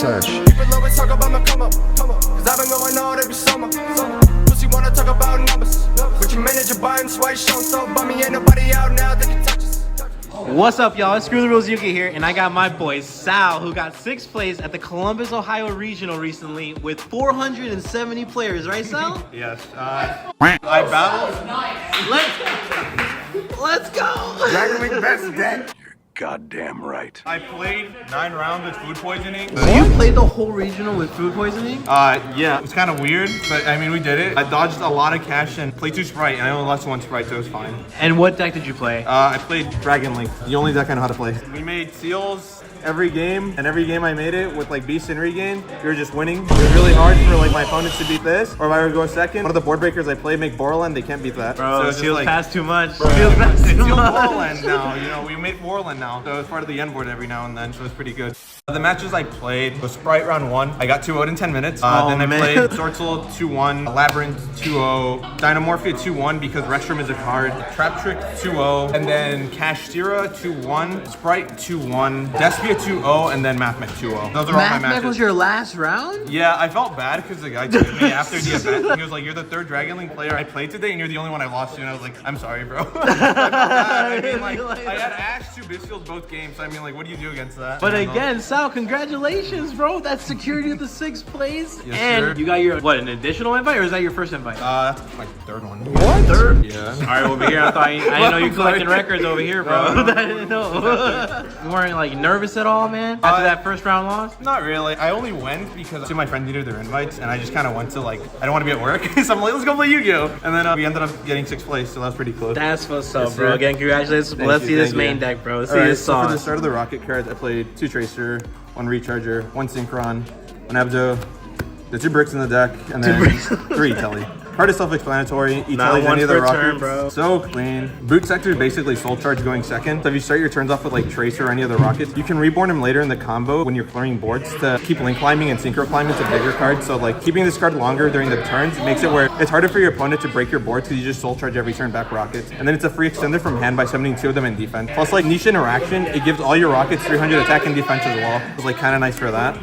touch. People always talk about my come up, cause I've been going all every summer. Pussy wanna talk about numbers, but your manager buying swipe show, so by me ain't nobody out now that can touch us. What's up, y'all? It's Screw the Rules Yuki here, and I got my boy Sal, who got 6th place at the Columbus, Ohio Regional recently with 470 players, right, Sal? Yes. I battled. Let's go! Dragon Link best deck. You're goddamn right. I played 9 rounds with food poisoning. You played the whole regional with food poisoning? Yeah, it was kind of weird, but I mean, we did it. I dodged a lot of cash and played 2 Sprite, and I only lost 1 Sprite, so it was fine. And what deck did you play? I played Dragon Link, the only deck I know how to play. We made seals every game, and every game I made it with like Beast and Regain, we were just winning. It was really hard for like my opponents to beat this, or if I were to go second. One of the board breakers I play make Borland, they can't beat that. Bro, so seals like, pass too much. Bro, Seals pass too much. Borland now, you know, we made Borland now, so it's part of the end board every now and then, so it's pretty good. The matches I played was Sprite round 1. I got 2-0'd in 10 minutes. Then I played Sorcel 2-1, Labyrinth 2-0, Dynamorphia 2-1 because Restroom is a card, Trap Trick 2-0, and then Kashtira 2-1, Sprite 2-1, Despia 2-0, and then Mathmech 2-0. Those are all my matches. Mathmech was your last round? Yeah, I felt bad because the guy told me after the event, he was like, "You're the 3rd Dragon Link player I played today, and you're the only one I lost to." And I was like, "I'm sorry, bro." I mean, like, I had Ash 2 Bestials both games, so I mean, like, what do you do against that? But again, Sal, congratulations, bro. That's secured you the 6th place. Yes, and sir. you got your, what, an additional invite, or is that your first invite? That's my 3rd one. What? 3rd? Yeah. All right, over here, I didn't know you collecting records over here, bro. I didn't know. You weren't, like, nervous at all, man, after that first round loss? Not really. I only went because 2 of my friends needed their invites, and I just kind of went to, like, I don't want to be at work, so I'm like, let's go play Yu-Gi-Oh! And then we ended up getting 6th place, so that was pretty close. That's what's up, bro. Again, congratulations. Let's see this main deck, bro. Let's see this song. So for the start of the Rocket cards, I played 2 Tracer, 1 Recharger, 1 Synchron, 1 Abdo, the 2 bricks in the deck, and then 3 Telly. Card is self-explanatory. Each Not one any of the per rockets. turn, bro. So clean. Boot sector is basically soul charge going second. So if you start your turns off with like Tracer or any of the rockets, you can reborn him later in the combo when you're clearing boards to keep link climbing and synchro climbing to bigger cards. So like keeping this card longer during the turns makes it where it's harder for your opponent to break your boards because you just soul charge every turn back rockets. And then it's a free extender from hand by summoning 2 of them in defense. Plus like niche interaction, it gives all your rockets 300 attack and defense as well. It's like kind of nice for that.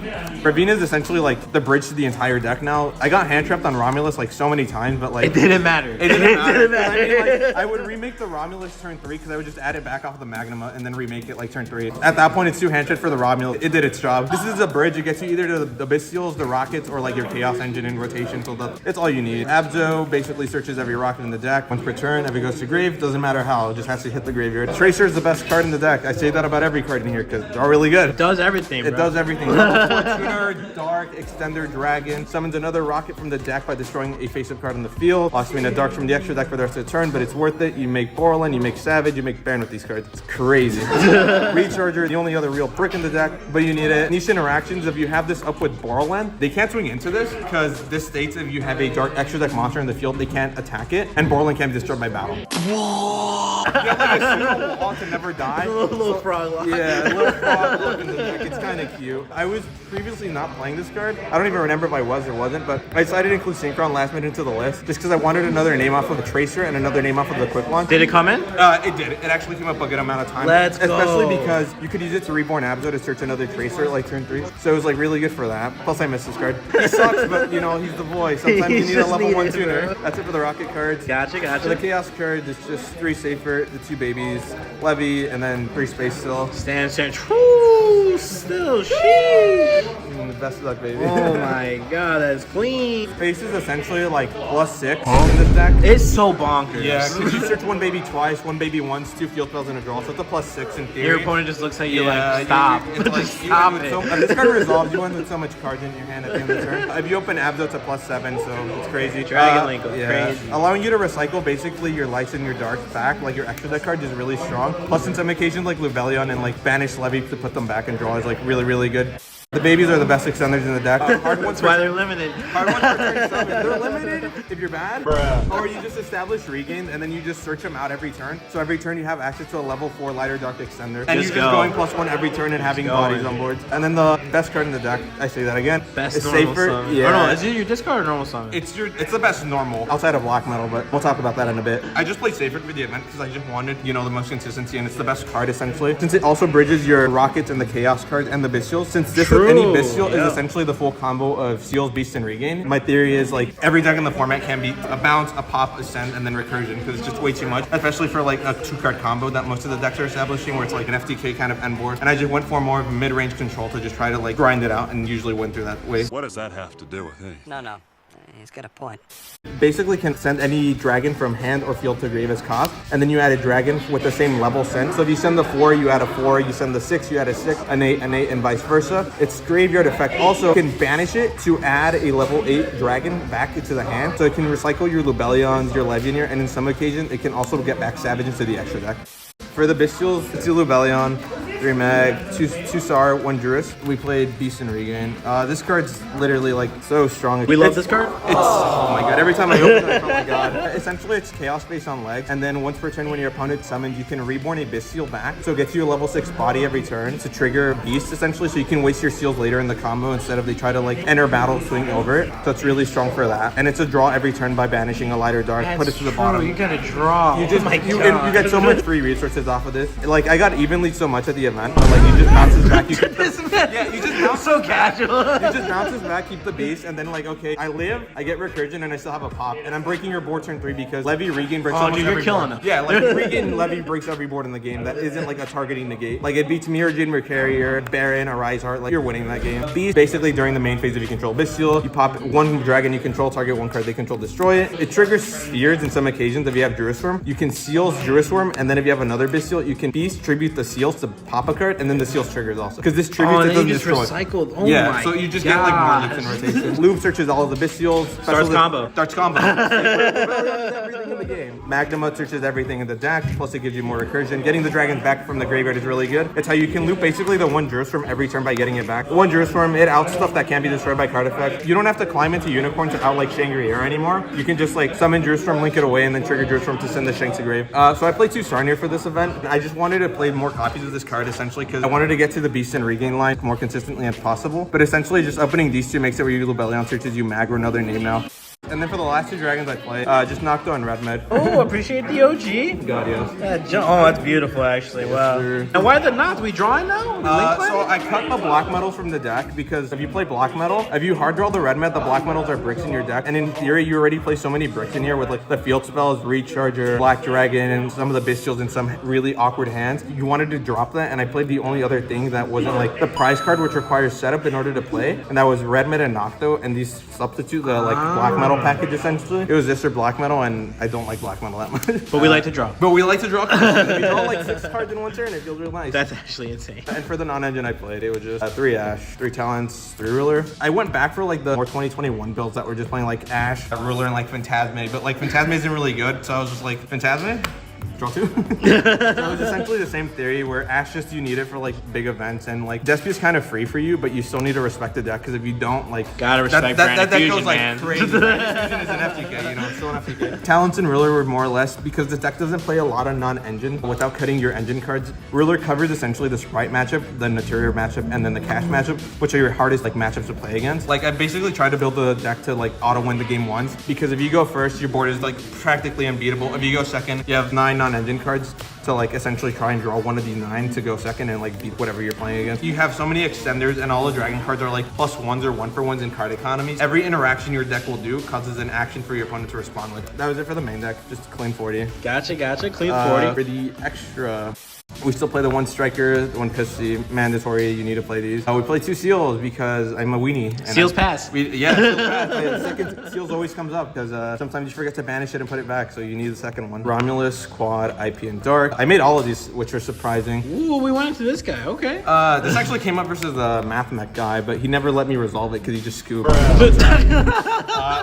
Ravina is essentially like the bridge to the entire deck now. I got hand trapped on Romulus like so many times, but like It didn't matter. It didn't matter. I mean, like, I would remake the Romulus turn 3 because I would just add it back off of the Magnuma and then remake it like turn 3. At that point, it's 2 hand trade for the Romulus. It did its job. This is a bridge. It gets you either to the Bestials, the Rockets, or like your Chaos Engine in rotation. So it's all you need. Abzo basically searches every rocket in the deck once per turn. If it goes to grave, doesn't matter how. It just has to hit the graveyard. Tracer is the best card in the deck. I say that about every card in here because they're all really good. It does everything, bro. It does everything. Tuner, Dark, Extender, Dragon. Summons another rocket from the deck by destroying a face-up card on the field. Locks me in a Dark from the extra deck for the rest of the turn, but it's worth it. You make Borland, you make Savage, you make Baron with these cards. It's crazy. Recharger, the only other real brick in the deck, but you need it. Niche interactions, if you have this up with Borland, they can't swing into this because this states if you have a Dark extra deck monster in the field, they can't attack it, and Borland can't be destroyed by battle. Whoa! You have like a single wall to never die. little frog lock. Yeah, a little frog look in the deck. It's kind of cute. I was previously not playing this card. I don't even remember if I was or wasn't, but I decided to include Synchron last minute into the list just because I wanted another name off of a Tracer and another name off of the Quick Launch. Did it come in? It did. It actually came up a good amount of time. Let's go. Especially because you could use it to reborn Abzo to search another Tracer like turn 3. So it was like really good for that. Plus I missed this card. He sucks, but you know, he's the boy. Sometimes you need a level 1 tuner. That's it for the Rocket cards. Gotcha. For the Chaos card, it's just 3 safer, the 2 babies, Levy, and then 3 space still. Stand. Woo, still, sheesh. Best of luck, baby. Oh my god, that's clean. Space is essentially like +6 in this deck. It's so bonkers. Yeah, because you search 1 baby twice, 1 baby once, 2 field spells and a draw. So it's a +6 in theory. Your opponent just looks at you like, stop. Just stop it. This card resolves. You end with so much cards in your hand at the end of the turn. If you open Abdo, it's a +7, so it's crazy. Dragon Link was crazy. Allowing you to recycle basically your lights and your darks back, like your extra deck card is really strong. Plus, in some occasions, like Luvelion and like Banish Levy to put them back and draw is like really, really good. The babies are the best extenders in the deck. Hard ones That's why they're limited. Hard ones for turn 7. They're limited if you're bad. Bruh. Or you just establish regain and then you just search them out every turn. So every turn you have access to a level 4 lighter dark extender. And you're just going +1 every turn and having bodies on board. And then the best card in the deck, I say that again. Best is normal safer. summon. Yeah. No, is it your discard or normal summon? It's the best normal. Outside of black metal, but we'll talk about that in a bit. I just played safer for the event because I just wanted, you know, the most consistency and it's the best card essentially. Since it also bridges your rockets and the chaos card and the bestials. Since this any Bestial is essentially the full combo of Seals, Beast, and Regain. My theory is like every deck in the format can be a bounce, a pop, a send, and then recursion because it's just way too much, especially for like a 2-card combo that most of the decks are establishing where it's like an FTK kind of end board. And I just went for more of a mid-range control to just try to like grind it out and usually win through that way. What does that have to do with it? No. He's got a point. Basically can send any dragon from hand or field to grave as cost, and then you add a dragon with the same level send. So if you send the 4, you add a 4, you send the 6, you add a 6, an 8, and vice versa. Its graveyard effect also can banish it to add a level 8 dragon back into the hand. So it can recycle your Lubellions, your Levianeer, and in some occasions it can also get back Savage into the extra deck. For the Bestials, it's a Lubellion, 3 mag, 2 Sar, 1 Juris. We played Beast and Regain. This card's literally like so strong. We love this card? Oh my god, every time I open it, oh my god. Essentially, it's Chaos Space on legs, and then once per turn when your opponent summons, you can reborn a Bestial back. So it gets you a level 6 body every turn to trigger Beast, essentially, so you can waste your seals later in the combo instead of they try to like enter battle, swing over it. So it's really strong for that. And it's a draw every turn by banishing a light or dark, put it to the bottom. You gotta draw. You get so much free resources off of this. Like, I got evenly so much at the event, but like, you just bounces back, you keep the, you just bounce so casual. You just bounces back, keep the base, and then like, okay, I live, I get recursion, and I still have a pop, and I'm breaking your board turn 3 because Levy Regain breaks almost you're every killing board. him. Yeah, like Regain Levy breaks every board in the game that isn't like a targeting negate. Like, it beats Mirror Jade Mercarrier, Baron, or Rise Heart, like, you're winning that game. Beast, basically during the main phase if you control Bestial, you pop 1 dragon you control, target 1 card they control, destroy it. It triggers Spheres in some occasions if you have Jurisworm. You can Seals Jurisworm, and then if you have another Bestial, you can Beast, tribute the Seals to pop a card, and then the Seals triggers also. Because this tributes it doesn't destroy. Recycled. Oh yeah, my so you just get like more loops in rotation. Loop searches all of the Bestials. Starts combo. Starts combo. Everything in the game. Magnuma searches everything in the deck, plus it gives you more recursion. Getting the dragons back from the graveyard is really good. It's how you can loop basically the 1 Jurisworm every turn by getting it back. 1 Jurisworm, it outs stuff that can't be destroyed by card effect. You don't have to climb into Unicorn to out like Shangri-La anymore. You can just like summon Jurisworm, link it away, and then trigger Jurisworm to send the Shank to grave. So I played 2 Sarnier for this event. I just wanted to play more copies of this card essentially because I wanted to get to the Beast and Regain line more consistently as possible. But essentially just opening these 2 makes it where you Lubellion searches, you mag or another name now. And then for the last 2 dragons I played, just Nocto and Red Med. Oh, appreciate the OG. God, yes. Oh, that's beautiful, actually. Wow. And why the Nocto? We drawing now? So I cut the black metals from the deck because if you play black metal, if you hard draw the red met, the black metals are bricks in your deck. And in theory, you already play so many bricks in here with like the field spells, Recharger, Black Dragon, and some of the Bestials in some really awkward hands. You wanted to drop that, and I played the only other thing that wasn't like the prize card, which requires setup in order to play, and that was red met and Nocto, and these substitute the like black metal package essentially. It was this or black metal, and I don't like black metal that much. But we like to draw. But we like to draw cards. We draw like 6 cards in 1 turn. It feels real nice. That's actually insane. And for the non-engine I played, it was just 3 Ash, 3 Talents, 3 Ruler. I went back for like the more 2021 builds that were just playing like Ash, Ruler, and like Phantasme, but like Phantasme isn't really good, so I was just like, Phantasme? Draw 2. So it was essentially the same theory where Ash just you need it for like big events, and like Despia is kind of free for you, but you still need to respect the deck because if you don't, like gotta respect that Fusion, goes like man. crazy. Brand Fusion is an FTK, you know, it's still an FTK. Talents and Ruler were more or less because the deck doesn't play a lot of non-engine without cutting your engine cards. Ruler covers essentially the Sprite matchup, the Naturia matchup, and then the Cash matchup, which are your hardest like matchups to play against. Like I basically tried to build the deck to like auto win the game once because if you go first, your board is like practically unbeatable. If you go second, you have 9 non-engine cards to like essentially try and draw one of these 9 to go second and like beat whatever you're playing against. You have so many extenders and all the dragon cards are like +1s or 1-for-1s in card economies. Every interaction your deck will do causes an action for your opponent to respond with. That was it for the main deck, just clean 40. Gotcha. Clean 40. For the extra, we still play the 1 Striker, the 1 Pissy, mandatory, you need to play these. We play 2 Seals because I'm a weenie. And Seals pass. Yeah, Seals pass. The second Seals always comes up because sometimes you forget to banish it and put it back, so you need the second one. Romulus, Quad, IP, and Dark. I made all of these, which are surprising. Ooh, we went into this guy, okay. This actually came up versus the Math Mech guy, but he never let me resolve it because he just scooped.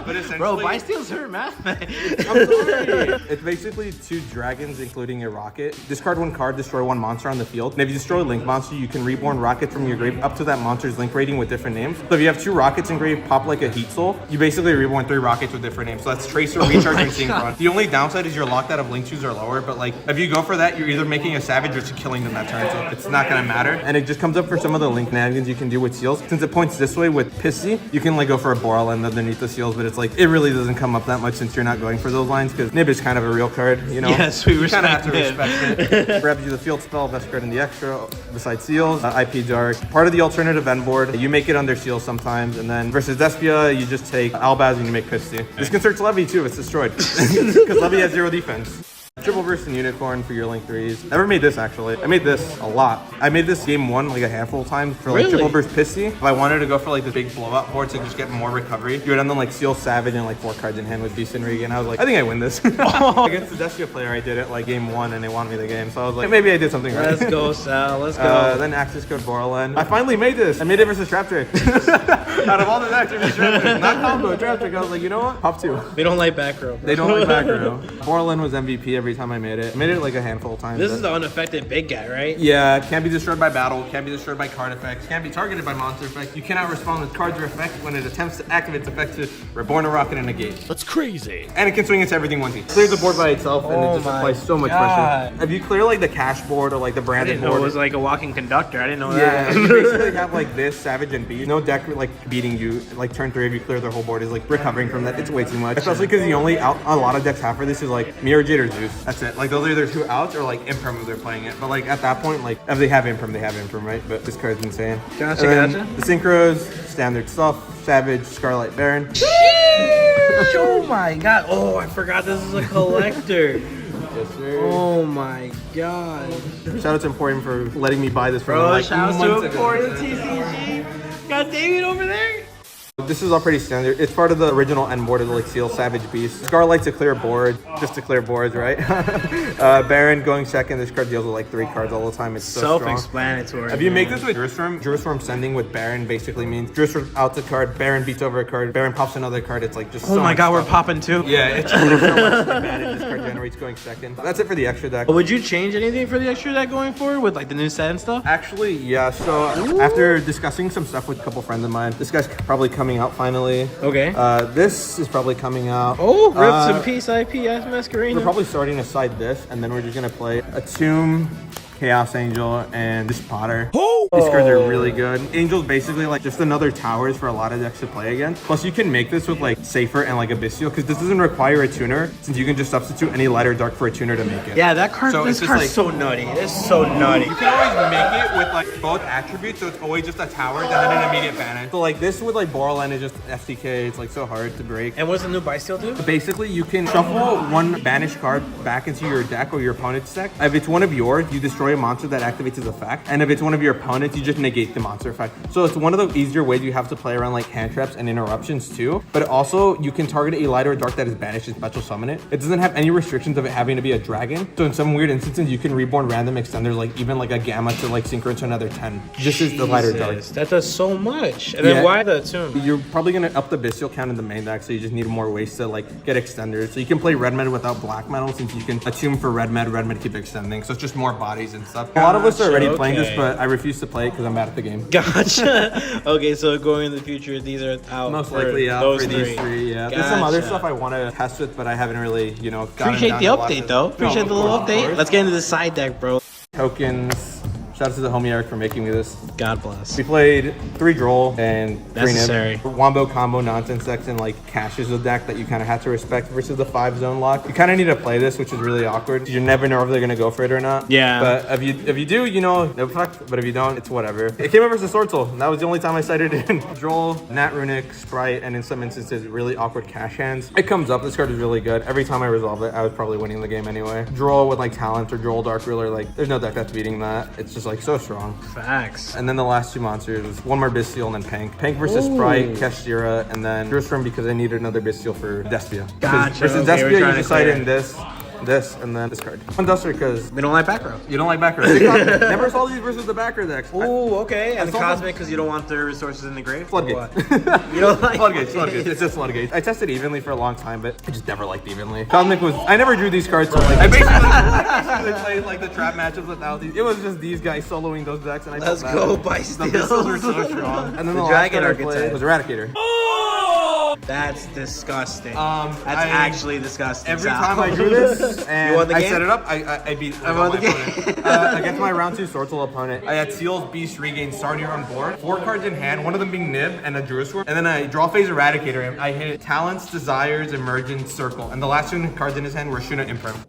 But essentially, Bro, Bystial's hurt math, man. I'm sorry. It's basically 2 dragons, including a rocket. Discard 1 card, destroy 1 monster on the field. And if you destroy a Link monster, you can reborn rockets from your grave up to that monster's Link rating with different names. So if you have 2 rockets in grave, pop like a Heat Soul, you basically reborn 3 rockets with different names. So that's Tracer, Recharge, and Synchron. The only downside is you're locked out of Link 2s or lower, but like if you go for that, you're either making a Savage or just killing them that turn, so it's not gonna matter. And it just comes up for some of the Link shenanigans you can do with Seals. Since it points this way with Pissy, you can like go for a Boral and underneath the Seals, but it's like, it really doesn't come up that much since you're not going for those lines because Nib is kind of a real card, you know? Yes, we kind of have to respect respect it. Grabs you the field spell, best card in the extra, besides seals, IP Dark. Part of the alternative end board, you make it under seals sometimes, and then versus Despia, you just take Albaz and you make Pisty. This can search Levy too, it's destroyed. Because Levy has 0 defense. Triple Burst and Unicorn for your Link 3s. Never made this actually. I made this a lot. I made this game 1 like a handful of times for like Triple Burst Pisty. If I wanted to go for like the big blowout board to just get more recovery, you would end on like Seal Savage and like 4 cards in hand with Beast and Regan. I was like, I think I win this. Against the Despia player, I did it like game 1 and they won me the game. So I was like, maybe I did something right. Let's go, Sal. Let's go. Then Access Code Borland. I finally made this. I made it versus Trap Trick. Out of all the decks, versus Trap Trick. Not combo, Trap Trick. I was like, you know what? Pop 2. They don't like back row. They don't like back row. Borland was MVP every time I made it. I made it like a handful of times. This is the unaffected big guy, right? Yeah, can't be destroyed by battle, can't be destroyed by card effects, can't be targeted by monster effects. You cannot respond with cards or effects when it attempts to activate its effect to reborn a rocket in a gate. That's crazy. And it can swing into everything once. It clears the board by itself and it just applies so much pressure. If you clear like the cash board or like the I branded didn't know board, it was like a walking conductor. I didn't know yeah, that. you basically have like this, Savage and Beast. No deck like beating you. Like turn 3 if you clear their whole board is like recovering from that. It's way too much. Especially because the only out a lot of decks have for this is like Mirror Jade or Zeus. That's it. Like those are either 2 outs or like Imperm if they're playing it. But like at that point, like if they have Imperm, they have Imperm, right? But this card's insane. Gotcha, And then gotcha. the Synchros, standard stuff, Savage, Scarlet Baron. Oh my god. Oh, I forgot this is a collector. Yes, sir. Oh my god. Shout out to Emporium for letting me buy this from Bro, them, like shout out months to ago. Flores TCG. Got David over there. This is all pretty standard. It's part of the original end board of the like Seal Savage Beast. Scarlight's a clear board, just to clear boards, right? Baron going second. This card deals with like 3 cards all the time. It's so strong. Self-explanatory. If you make this with Jurisform sending with Baron basically means Jurisform out the card, Baron beats over a card, Baron pops another card. It's like just Oh so my much god, we're stuff. popping too. Yeah, it's just so much advantage this card generates going second. That's it for the extra deck. Would you change anything for the extra deck going forward with like the new set and stuff? Actually, yeah. So after discussing some stuff with a couple friends of mine, this guy's probably coming out finally. Okay. This is probably coming out. Oh, Rips and Peace IP Masquerade. We're probably starting to side this, and then we're just gonna play a Tomb, Chaos Angel, and this Potter. These cards are really good. Angel's basically like just another towers for a lot of decks to play against. Plus, you can make this with like Safer and like a Bestial, because this doesn't require a tuner, since you can just substitute any light or dark for a tuner to make it. Yeah, that card. So This it's just card's like- so nutty. It's so nutty. You can always make it with like both attributes, so it's always just a tower and then an immediate banish. So like this with like Borland is just FTK. It's like so hard to break. And what's the new Bestial do? Basically, you can shuffle 1 banished card back into your deck or your opponent's deck. If it's one of yours, you destroy a monster that activates its effect. And if it's one of your opponents, you just negate the monster effect. So it's one of the easier ways you have to play around like hand traps and interruptions too. But also, you can target a light or a dark that is banished and special summon it. It doesn't have any restrictions of it having to be a dragon. So in some weird instances, you can reborn random extenders, like even like a Gamma to like synchro to another 10. Just as the light or dark. Jesus, that does so much. And then Yeah. why the Tomb? You're probably gonna up the Bestial count in the main deck, so you just need more ways to like get extenders. So you can play red med without black metal, since you can attune for red med keep extending. So it's just more bodies and stuff. A lot of us are already playing this, okay. but I refuse to play it because I'm bad at the game. Gotcha. Okay, so going in the future, these are out. Most for likely out those for these 3. Yeah, there's some other stuff I want to test with, but I haven't really, you know. gotten Appreciate down the to a lot update of- though. No, Appreciate of the little course, of update. course. Let's get into the side deck, bro. Tokens. Shout out to the homie Eric for making me this. God bless. We played 3 Droll and 3 Necessary. Nib. Wombo combo nonsense decks and like caches a deck that you kind of have to respect versus the 5 zone lock. You kind of need to play this, which is really awkward. You never know if they're gonna go for it or not. Yeah. But if you do, you know, no fuck. But if you don't, it's whatever. It came up versus Swordsoul. And that was the only time I cited it in. Droll, Nat Runic, Sprite, and in some instances, really awkward cash hands. It comes up. This card is really good. Every time I resolve it, I was probably winning the game anyway. Droll with like Talent or Droll Dark Ruler, like there's no deck that's beating that. It's just like so strong. Facts. And then the last 2 monsters, one more Bestial and then Pank. Pank versus Sprite, Keshira, and then Jurisform because I needed another Bestial for Despia. Gotcha, Versus okay, we're Despia, trying you to decide clear. in this, and then this card. One Duster because We don't like back row. you don't like back row. Never saw these versus the backer decks. Ooh, okay. And the saw them- Cosmic because you don't want their resources in the grave? Floodgates. Or what? You don't like Floodgates. It's just floodgates. I tested evenly for a long time, but I just never liked evenly. Cosmic was. I never drew these cards. So like, I basically played like the trap matchups without these. It was just these guys soloing those decks, and I Let's felt go, bad. Bestials. The Bestials were so strong. And then the, last Dragon card I played archetype. was Eradicator. That's disgusting. That's That's actually disgusting. Every Sal. time I do this, and won the I game? set it up, I beat I won my the game. opponent. Against my round 2 Swordsoul opponent, I had Seals, Beast, Regain, Sarnier on board, 4 cards in hand, one of them being Nib and a Druisword, and then I draw phase Eradicator, and I hit Talents, Desires, Emergence, Circle, and the last 2 cards in his hand were Shuna Imperm.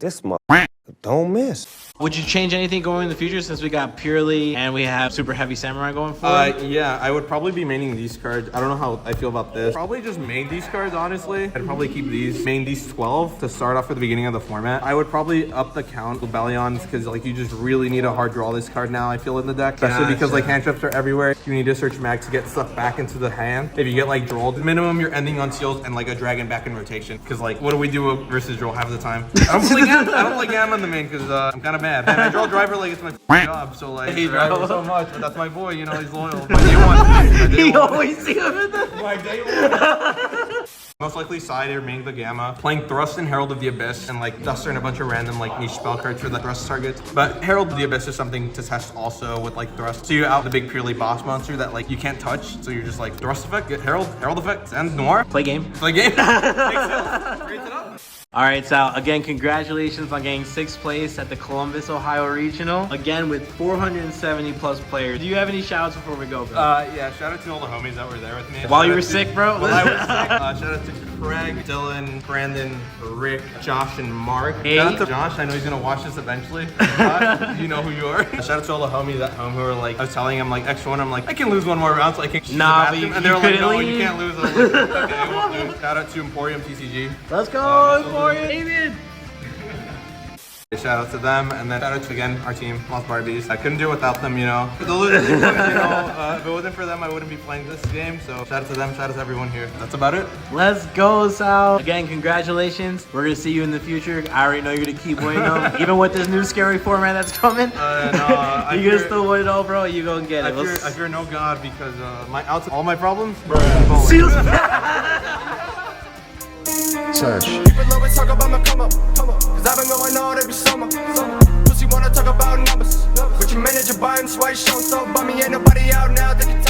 Don't miss. Would you change anything going in the future since we got Purely and we have Super Heavy Samurai going forward? Yeah, I would probably be maining these cards. I don't know how I feel about this. Probably just main these cards, honestly. I'd probably keep these. Main these 12 to start off at the beginning of the format. I would probably up the count with Bellions because like you just really need a hard draw this card now, I feel, in the deck. Especially because like hand traps are everywhere. You need to search mag to get stuff back into the hand. If you get like drolled, minimum you're ending on seals and like a dragon back in rotation. Because like what do we do versus droll half the time? I don't play Gamma in the main because I'm kind of mad. And I draw driver like it's my job, so like I driver so much, but that's my boy, you know, he's loyal. My day one. You always see him in the... My day one. Most likely side or main the Gamma. Playing Thrust and Herald of the Abyss and like Duster and a bunch of random like niche spell cards for the Thrust targets. But Herald of the Abyss is something to test also with like Thrust. So you out the big purely boss monster that like you can't touch. So you're just like Thrust effect, get Herald effect, and Noir. Play game. Play game. Raise it up. All right, Sal, again, congratulations on getting 6th place at the Columbus, Ohio Regional. Again, with 470 plus players. Do you have any shout outs before we go, bro? Yeah, shout out to all the homies that were there with me. While you were sick, bro? While I was sick. Shout out to Craig, Dylan, Brandon, Rick, Josh, and Mark. Hey. Shout out to Josh. I know he's gonna watch this eventually. You know who you are. Shout out to all the homies at home who were like, I was telling him like X1, I'm like, I can lose one more round so I can shoot the bathroom. And they were like, no, you can't lose. I was like, okay, I won't do. Shout out to Emporium TCG. Let's go, Emporium! Amen! Shout out to them, and then shout out to again our team, Lost Barbies. I couldn't do it without them, you know. The losing, you know, if it wasn't for them, I wouldn't be playing this game. So shout out to them, shout out to everyone here. That's about it. Let's go, Sal. Again, congratulations. We're gonna see you in the future. I already know you're gonna keep winning them, even with this new scary format that's coming. No, you're gonna still win it all, bro. You go and get it. I fear no god because all my problems. Seals. Search. People always talk about my come up. Cause I've been going all every summer. Pussy wanna talk about numbers. But you manage your buying, swipe, show, so bummy, ain't nobody out now. They can